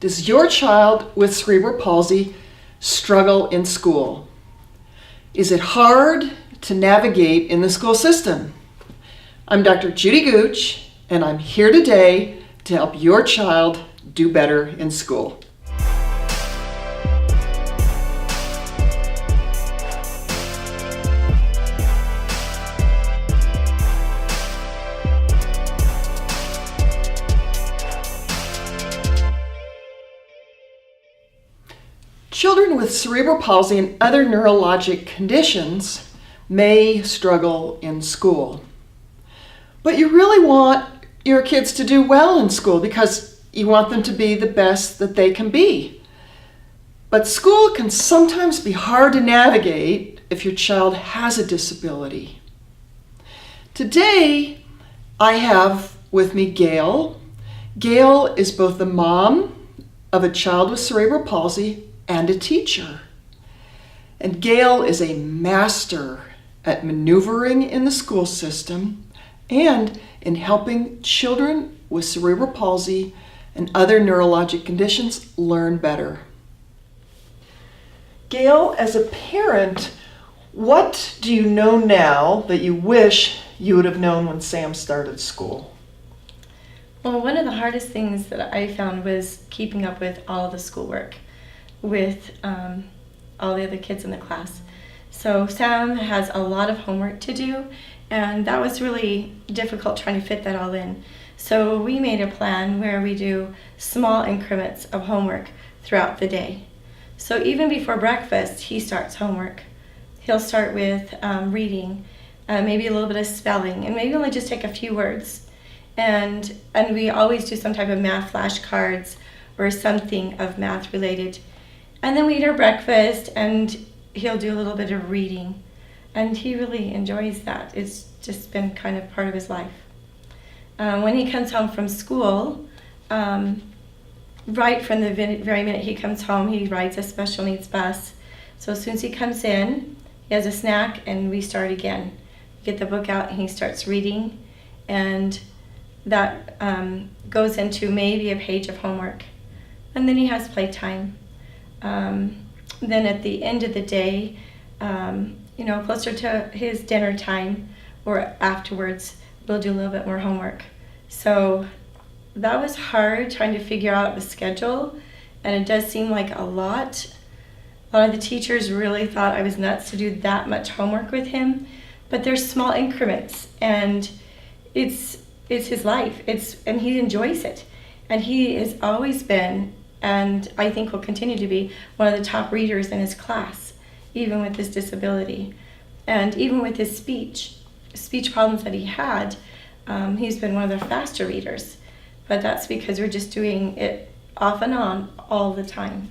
Does your child with cerebral palsy struggle in school? Is it hard to navigate in the school system? I'm Dr. Judy Gooch, and I'm here today to help your child do better in school. Children with cerebral palsy and other neurologic conditions may struggle in school. But you really want your kids to do well in school because you want them to be the best that they can be. But school can sometimes be hard to navigate if your child has a disability. Today, I have with me Gail. Gail is both the mom of a child with cerebral palsy and a teacher. And Gail is a master at maneuvering in the school system and in helping children with cerebral palsy and other neurologic conditions learn better. Gail, as a parent, what do you know now that you wish you would have known when Sam started school? Well, one of the hardest things that I found was keeping up with all the schoolwork with all the other kids in the class. So Sam has a lot of homework to do, and that was really difficult trying to fit that all in. So we made a plan where we do small increments of homework throughout the day. So even before breakfast, he starts homework. He'll start with reading, maybe a little bit of spelling, and maybe only just take a few words. And we always do some type of math flashcards or something of math related. And then we eat our breakfast, and he'll do a little bit of reading. And he really enjoys that. It's just been kind of part of his life. When he comes home from school, right from the very minute he comes home, he rides a special needs bus. So as soon as he comes in, he has a snack, and we start again. Get the book out, and he starts reading. And that goes into maybe a page of homework. And then he has playtime. Then at the end of the day, closer to his dinner time or afterwards, we'll do a little bit more homework. So that was hard, trying to figure out the schedule, and it does seem like a lot. A lot of the teachers really thought I was nuts to do that much homework with him, but there's small increments, and it's his life. And he enjoys it, and he has always been, and I think will continue to be, one of the top readers in his class, even with his disability. And even with his speech problems that he had, he's been one of the faster readers. But that's because we're just doing it off and on all the time.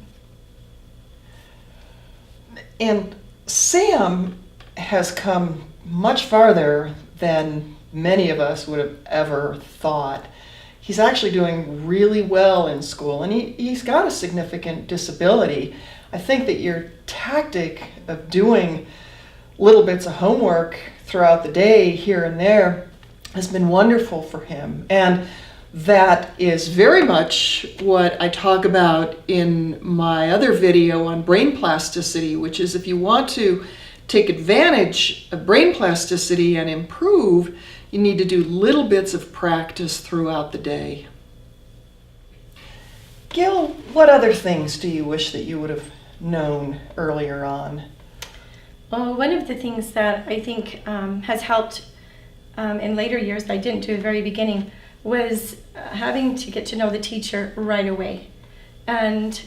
And Sam has come much farther than many of us would have ever thought. He's actually doing really well in school, and he's got a significant disability. I think that your tactic of doing little bits of homework throughout the day here and there has been wonderful for him. And that is very much what I talk about in my other video on brain plasticity, which is if you want to take advantage of brain plasticity and improve, you need to do little bits of practice throughout the day. Gail, what other things do you wish that you would have known earlier on? Well, one of the things that I think has helped in later years that I didn't do at the very beginning was having to get to know the teacher right away. And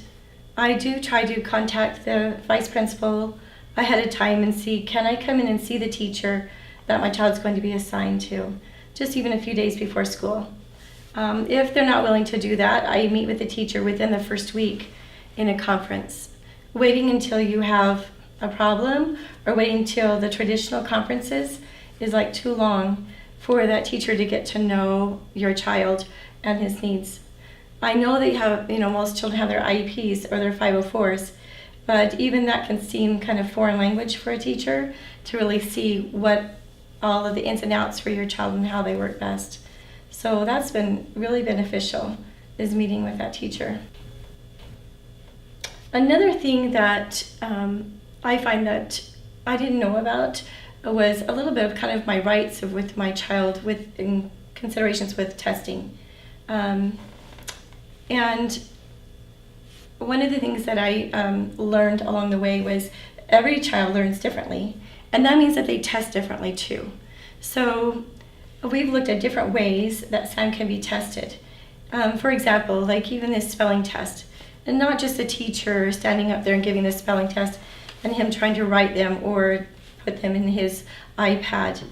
I do try to contact the vice principal ahead of time and see, can I come in and see the teacher that my child's going to be assigned to, just even a few days before school. If they're not willing to do that, I meet with the teacher within the first week in a conference. Waiting until you have a problem or waiting until the traditional conferences is like too long for that teacher to get to know your child and his needs. I know they have, most children have their IEPs or their 504s, but even that can seem kind of foreign language for a teacher to really see what all of the ins and outs for your child and how they work best. So that's been really beneficial, is meeting with that teacher. Another thing that I find that I didn't know about was a little bit of kind of my rights with my child in considerations with testing. And one of the things that I learned along the way was every child learns differently, and that means that they test differently too. So we've looked at different ways that Sam can be tested. For example, like even this spelling test, and not just a teacher standing up there and giving the spelling test and him trying to write them or put them in his iPad.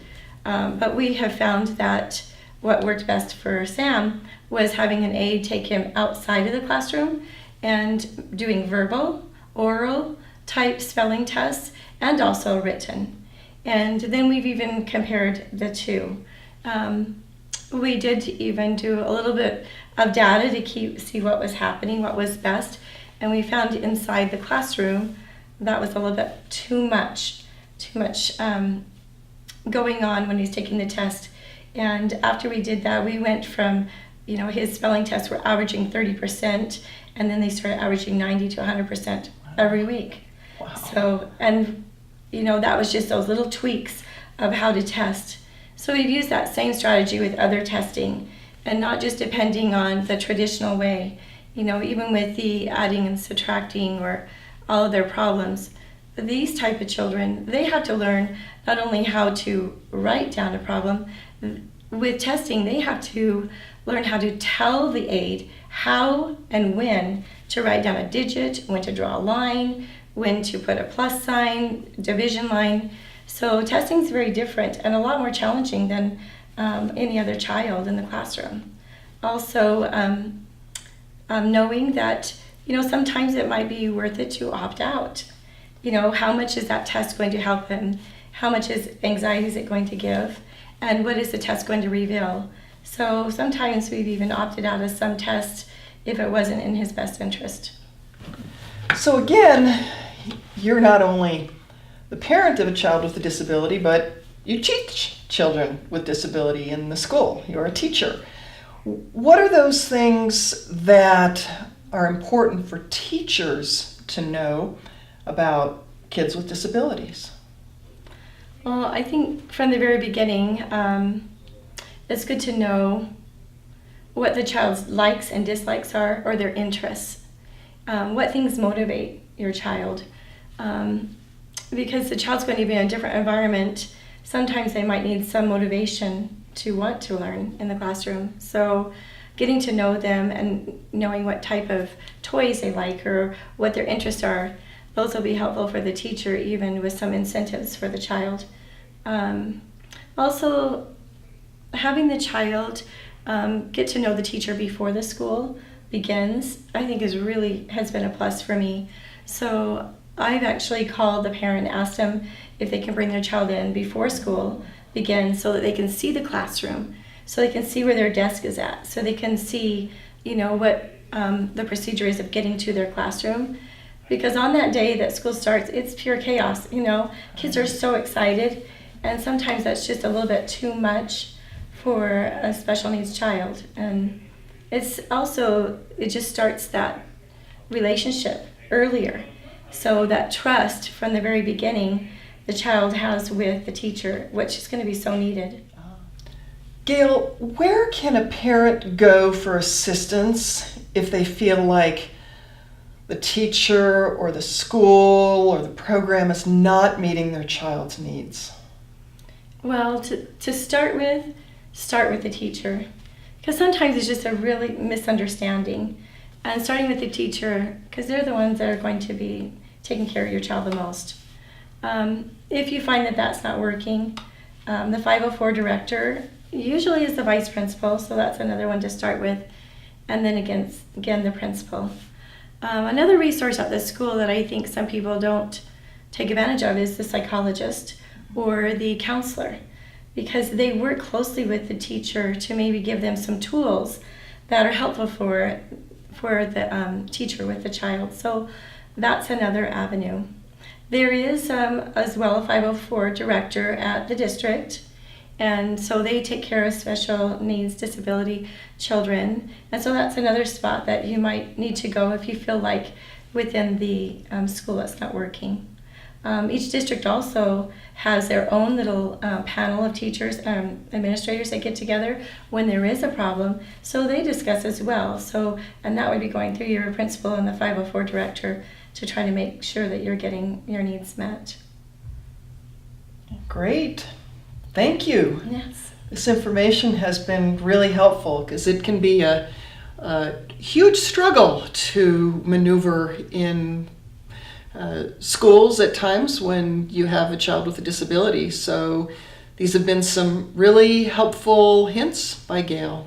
But we have found that what worked best for Sam was having an aide take him outside of the classroom and doing verbal, oral type spelling tests and also written. And then we've even compared the two. We did even do a little bit of data to see what was happening, what was best, and we found inside the classroom that was a little bit too much going on when he's taking the test. And after we did that, we went from, his spelling tests were averaging 30%, and then they started averaging 90 to 100% every week. Wow. So, and that was just those little tweaks of how to test. So we've used that same strategy with other testing, and not just depending on the traditional way. Even with the adding and subtracting or all of their problems, these type of children, they have to learn not only how to write down a problem. With testing, they have to learn how to tell the aide how and when to write down a digit, when to draw a line, when to put a plus sign, division line. So testing is very different and a lot more challenging than any other child in the classroom. Also, knowing that, sometimes it might be worth it to opt out. How much is that test going to help him? How much anxiety is it going to give? And what is the test going to reveal? So sometimes we've even opted out of some tests if it wasn't in his best interest. So again, you're not only the parent of a child with a disability, but you teach children with disability in the school. You're a teacher. What are those things that are important for teachers to know about kids with disabilities? Well, I think from the very beginning, it's good to know what the child's likes and dislikes are, or their interests. What things motivate your child. Because the child's going to be in a different environment, sometimes they might need some motivation to want to learn in the classroom. So getting to know them and knowing what type of toys they like or what their interests are, those will be helpful for the teacher, even with some incentives for the child. Also, having the child get to know the teacher before the school begins, I think has been a plus for me. So I've actually called the parent and asked them if they can bring their child in before school begins so that they can see the classroom, so they can see where their desk is at, so they can see, what the procedure is of getting to their classroom. Because on that day that school starts, it's pure chaos, Kids are so excited, and sometimes that's just a little bit too much for a special needs child. And it just starts that relationship earlier. So that trust from the very beginning the child has with the teacher, which is going to be so needed. Gail, where can a parent go for assistance if they feel like the teacher or the school or the program is not meeting their child's needs? Well, to start with the teacher. Because sometimes it's just a really misunderstanding. And starting with the teacher, because they're the ones that are going to be taking care of your child the most. If you find that that's not working, the 504 director usually is the vice principal, so that's another one to start with. And then again the principal. Another resource at the school that I think some people don't take advantage of is the psychologist or the counselor, because they work closely with the teacher to maybe give them some tools that are helpful for the teacher with the child. So that's another avenue. There is as well a 504 director at the district, and so they take care of special needs disability children. And so that's another spot that you might need to go if you feel like within the school that's not working. Each district also has their own little panel of teachers, administrators that get together when there is a problem, so they discuss as well. So, and that would be going through your principal and the 504 director to try to make sure that you're getting your needs met. Great. Thank you. Yes. This information has been really helpful because it can be a huge struggle to maneuver in schools at times when you have a child with a disability. So these have been some really helpful hints by Gail.